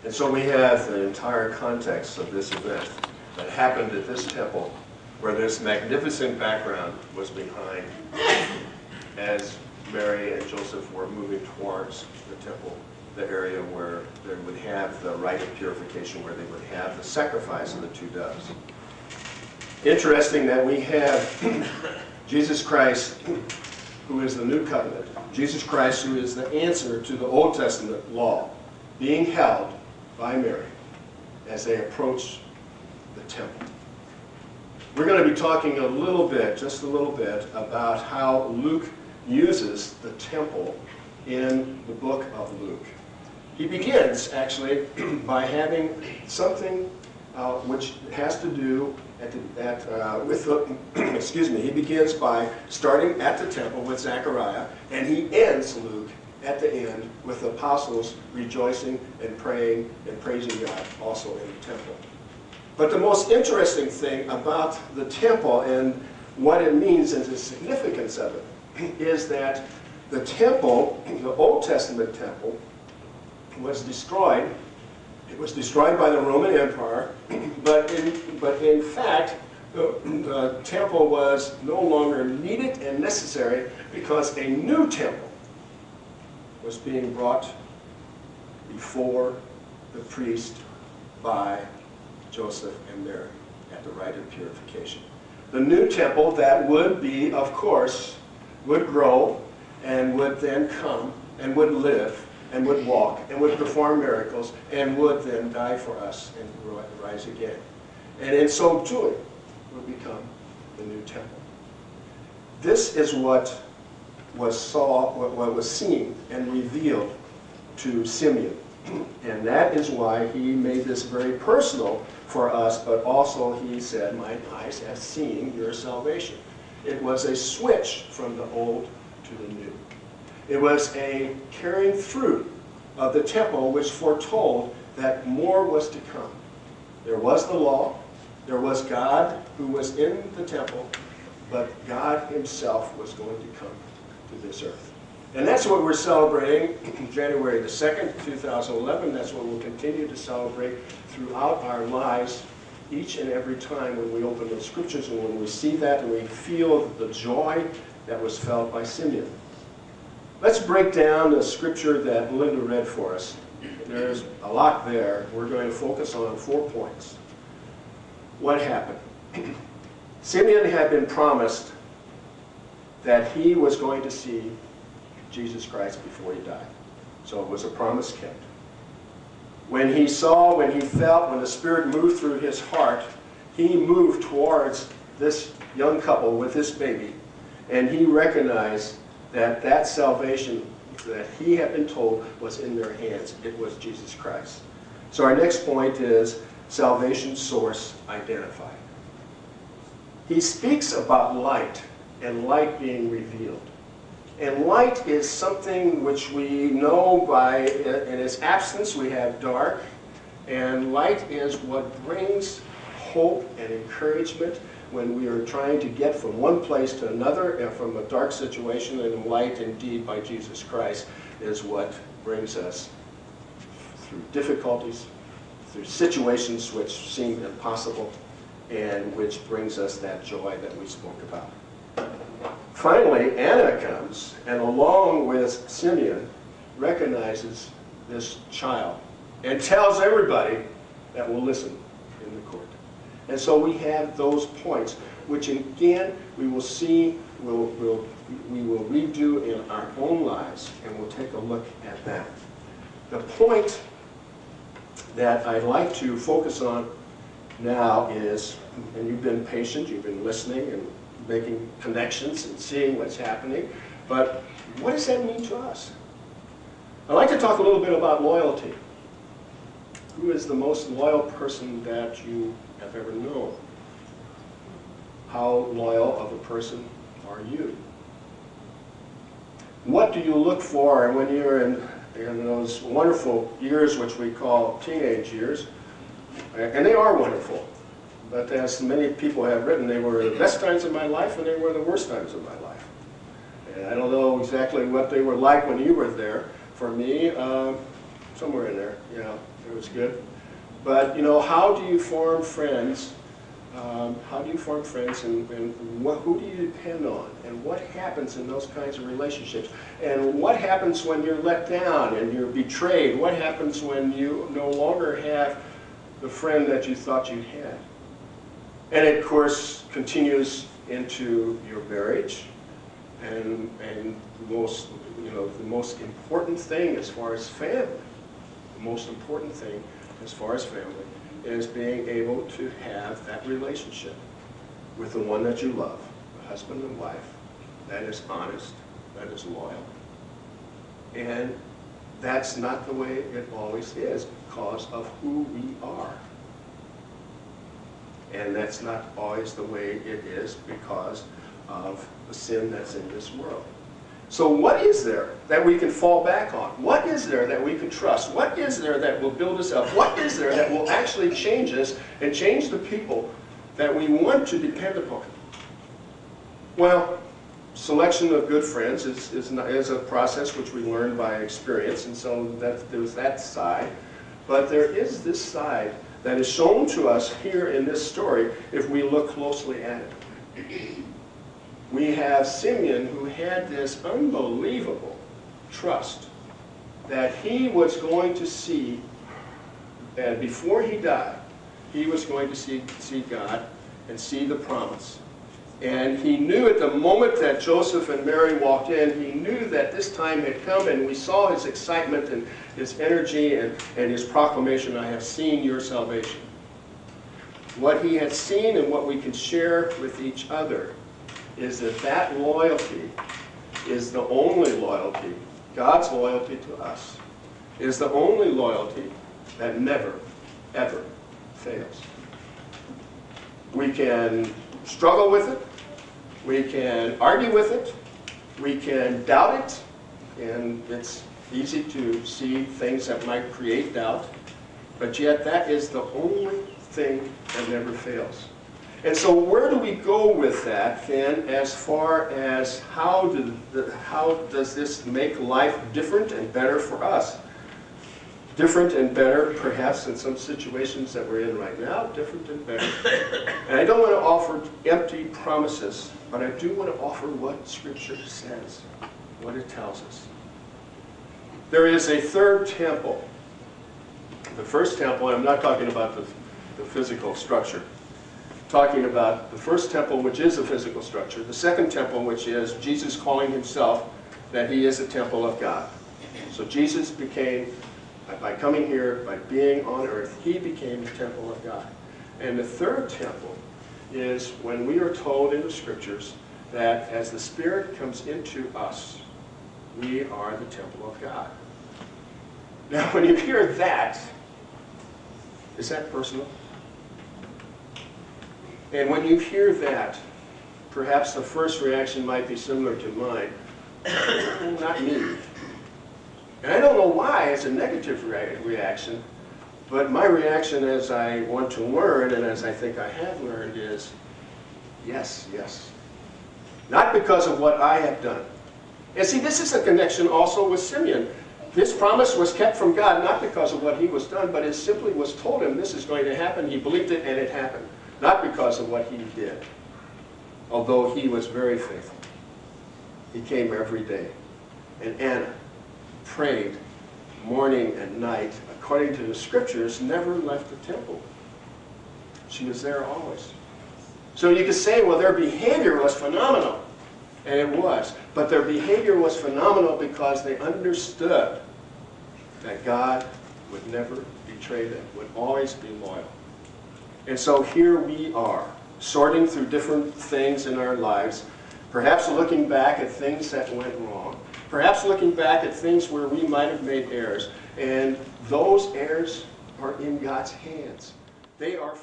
And so we have the entire context of this event that happened at this temple, where this magnificent background was behind as Mary and Joseph were moving towards the temple, the area where they would have the rite of purification, where they would have the sacrifice of the two doves. Interesting that we have Jesus Christ, who is the new covenant, Jesus Christ, who is the answer to the Old Testament law, being held by Mary as they approach the temple. We're going to be talking a little bit, just a little bit, about how Luke uses the temple in the book of Luke. He begins, actually, by having something which has to do with the, excuse me, he begins by starting at the temple with Zechariah, and he ends, Luke, at the end with the apostles rejoicing and praying and praising God also in the temple. But the most interesting thing about the temple and what it means and the significance of it is that the temple, the Old Testament temple, was destroyed. It was destroyed by the Roman Empire, but in fact, the temple was no longer needed and necessary because a new temple was being brought before the priest by Joseph and Mary at the rite of purification. The new temple that would be, of course, would grow and would then come and would live and would walk and would perform miracles and would then die for us and rise again. And in so doing, would become the new temple. This is what was seen and revealed to Simeon. And that is why he made this very personal for us, but also he said, "My eyes have seen your salvation." It was a switch from the old to the new. It was a carrying through of the temple which foretold that more was to come. There was the law, there was God who was in the temple, but God himself was going to come to this earth. And that's what we're celebrating January the 2nd, 2011. That's what we'll continue to celebrate throughout our lives, each and every time when we open the scriptures and when we see that and we feel the joy that was felt by Simeon. Let's break down the scripture that Linda read for us. There's a lot there. We're going to focus on 4 points. What happened? Simeon had been promised that he was going to see Jesus Christ before he died. So it was a promise kept. When he saw, when he felt, when the Spirit moved through his heart, he moved towards this young couple with this baby, and he recognized that that salvation that he had been told was in their hands. It was Jesus Christ. So our next point is salvation source identified. He speaks about light and light being revealed. And light is something which we know by, in its absence, we have dark. And light is what brings hope and encouragement when we are trying to get from one place to another and from a dark situation. And light, indeed, by Jesus Christ, is what brings us through difficulties, through situations which seem impossible, and which brings us that joy that we spoke about. Finally, Anna comes, and along with Simeon, recognizes this child and tells everybody that will listen in the court. And so we have those points, which again we will see, we will redo in our own lives, and we'll take a look at that. The point that I'd like to focus on now is, and you've been patient, you've been listening and making connections and seeing what's happening, but what does that mean to us? I'd like to talk a little bit about loyalty. Who is the most loyal person that you have ever known? How loyal of a person are you? What do you look for when you're in those wonderful years which we call teenage years? And they are wonderful. But as many people have written, they were the best times of my life and they were the worst times of my life. And I don't know exactly what they were like when you were there. For me, somewhere in there, it was good. But, how do you form friends? How do you form friends, and who do you depend on? And what happens in those kinds of relationships? And what happens when you're let down and you're betrayed? What happens when you no longer have the friend that you thought you had? And it, of course, continues into your marriage. And the most important thing as far as family, the most important thing as far as family is being able to have that relationship with the one that you love, a husband and wife, that is honest, that is loyal. And that's not the way it always is because of who we are. And that's not always the way it is because of the sin that's in this world. So what is there that we can fall back on? What is there that we can trust? What is there that will build us up? What is there that will actually change us and change the people that we want to depend upon? Well, selection of good friends is a process which we learn by experience, and so there's that side. But there is this side that is shown to us here in this story if we look closely at it. We have Simeon, who had this unbelievable trust that he was going to see, and before he died, he was going to see God and see the promise. And he knew at the moment that Joseph and Mary walked in, he knew that this time had come, and we saw his excitement and his energy and his proclamation, "I have seen your salvation." What he had seen and what we can share with each other is that loyalty is the only loyalty, God's loyalty to us, is the only loyalty that never, ever fails. We can struggle with it, we can argue with it, we can doubt it, and it's easy to see things that might create doubt, but yet that is the only thing that never fails. And so where do we go with that then as far as how does this make life different and better for us? Different and better perhaps in some situations that we're in right now, different and better. And I don't want to offer empty promises, but I do want to offer what Scripture says, what it tells us. There is a third temple. The first temple, I'm not talking about the physical structure. Talking about the first temple, which is a physical structure. The second temple, which is Jesus calling himself that he is a temple of God. So Jesus became, by coming here, by being on earth, he became the temple of God. And the third temple is when we are told in the Scriptures that as the Spirit comes into us, we are the temple of God. Now, when you hear that, is that personal? And when you hear that, perhaps the first reaction might be similar to mine. Not me. And I don't know why it's a negative reaction, but my reaction as I want to learn, and as I think I have learned, is yes, yes. Not because of what I have done. And see, this is a connection also with Simeon. This promise was kept from God, not because of what he was done, but it simply was told him this is going to happen. He believed it, and it happened. Not because of what he did, although he was very faithful. He came every day. And Anna prayed morning and night, according to the Scriptures, never left the temple. She was there always. So you could say, well, their behavior was phenomenal. And it was. But their behavior was phenomenal because they understood that God would never betray them, would always be loyal. And so here we are, sorting through different things in our lives, perhaps looking back at things that went wrong, perhaps looking back at things where we might have made errors, and those errors are in God's hands. They are